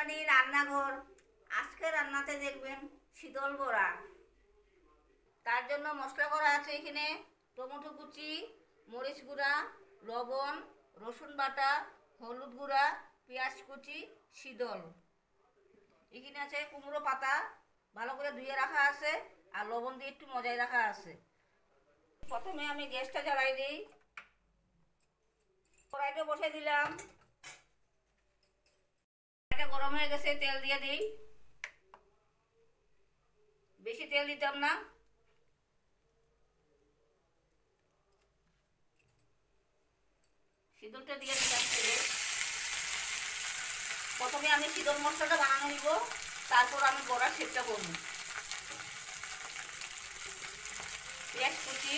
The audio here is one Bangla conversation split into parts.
রানী রান্নাঘর। আজকে রান্নাতে দেখবেন শীতল বড়া। তার জন্য মশলা করা আছে এখানে টমেটো কুচি, মরিচ গুঁড়া, লবণ, রসুন বাটা, হলুদ গুঁড়া, পেঁয়াজ কুচি, শীতল। এখানে আছে কুমড়ো পাতা, ভালো করে ধুয়ে রাখা আছে, আর লবণ দিয়ে একটু মজায় রাখা আছে। প্রথমে আমি গ্যাসটা জ্বালাই দিই, কড়াইটা বসে দিলাম। কড়াইটা গরম হয়ে গেছে, তেল দিয়ে দিই। বেশি তেল দিতাম না। শীতলটা দিয়ে দিলাম তেলে। প্রথমে আমি শীতল মশলাটা বানানো নিব, তারপর আমি বড়ার শেপটা করব। পেঁয়াজ কুচি,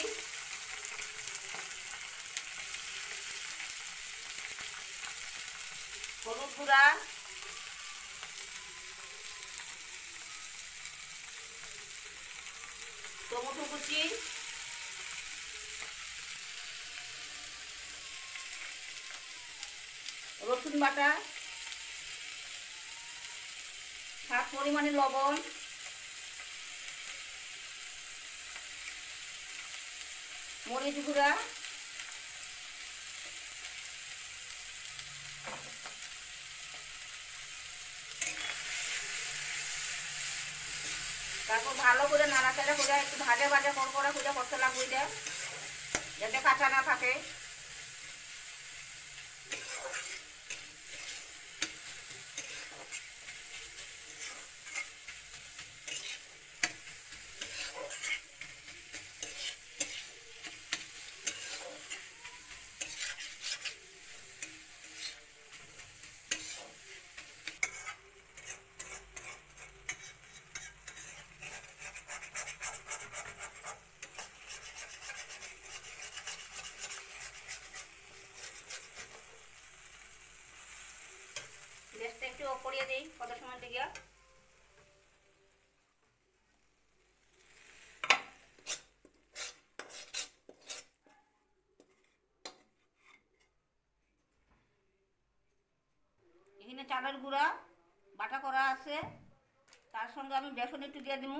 হলুদ গুঁড়া, টমেটো কুচি, রসুন বাটা, স্বাদ পরিমাণে লবণ, মরিচ গুঁড়া, তারপর ভালো করে নাড়াচাড়া করে একটু ভাজা ভাজা কড়কড়া করে করতে লাগবে, এটা যাতে কাঁচা না থাকে। গ্যাসটা একটু অফ করিয়ে দিই কত সময় থেকে। এখানে চালের গুঁড়া বাটা করা আছে, তার সঙ্গে আমি বেসন একটু দিয়ে দিব।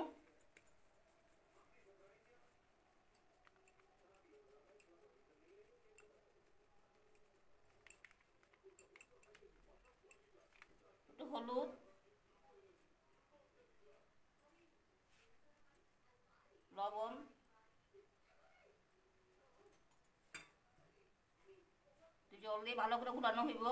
একটু হলুদ, লবণ, জল দিয়ে ভালো করে গুলানো হইব।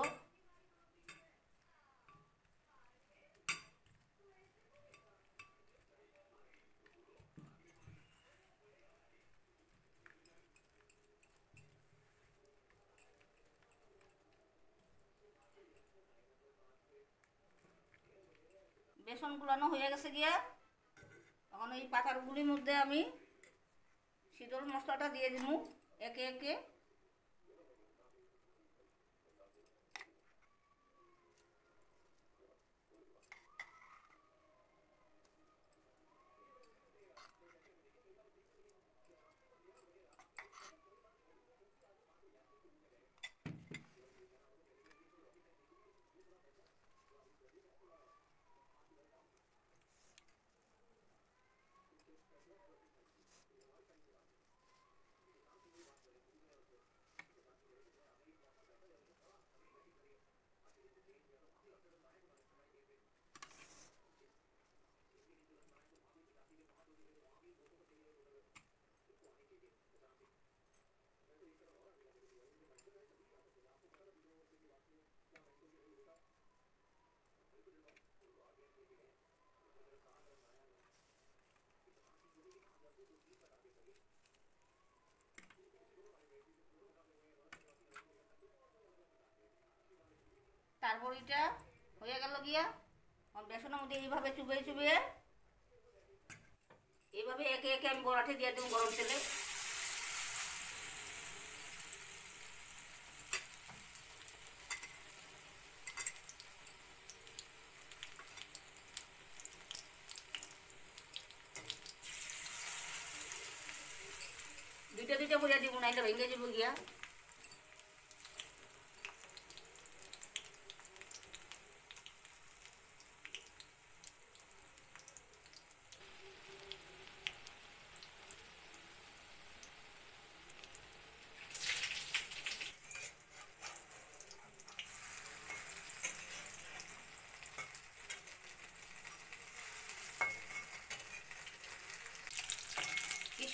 বেসন গুলানো হয়ে গেছে গিয়া, এখন এই পাতাগুলির মধ্যে আমি শীতল মশলাটা দিয়ে দিব একে একে। তারপর এটা হয়ে গেল গিয়া, বেসনের মধ্যে এইভাবে চুবিয়ে চুবিয়ে এইভাবে একে একে আমি বড়াতে দিয়ে দেবো গরম তেলে। দুইটা দুইটা করে দিব, নাইলে ভেঙে যাব গিয়া।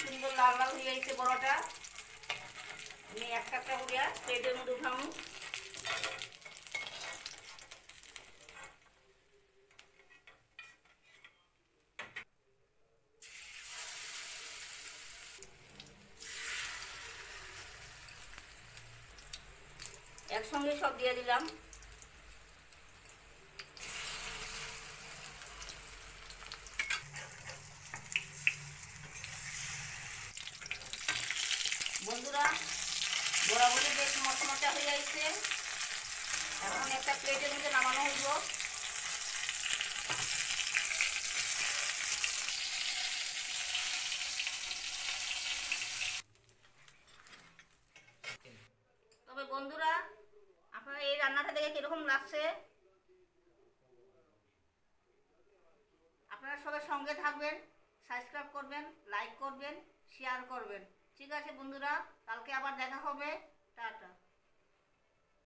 সুন্দর লাল লাল হয়ে যাইছে বড়াটা। আমি একটা একটা করিয়া প্লেটের মধ্যে উঠামু। একসঙ্গে সব দিয়ে দিলাম। বন্ধুরা, বড়াগুলো বেশ মচমচা হয়ে যাইছে। এখন একটা প্লেটের মধ্যে নামানো হইব। তবে বন্ধুরা, আপনারা এই রান্নাটা দেখে কিরকম লাগছে? আপনারা সবাই সঙ্গে থাকবেন, সাবস্ক্রাইব করবেন, লাইক করবেন, শেয়ার করবেন। ঠিক আছে বন্ধুরা, কালকে আবার দেখা হবে। টাটা।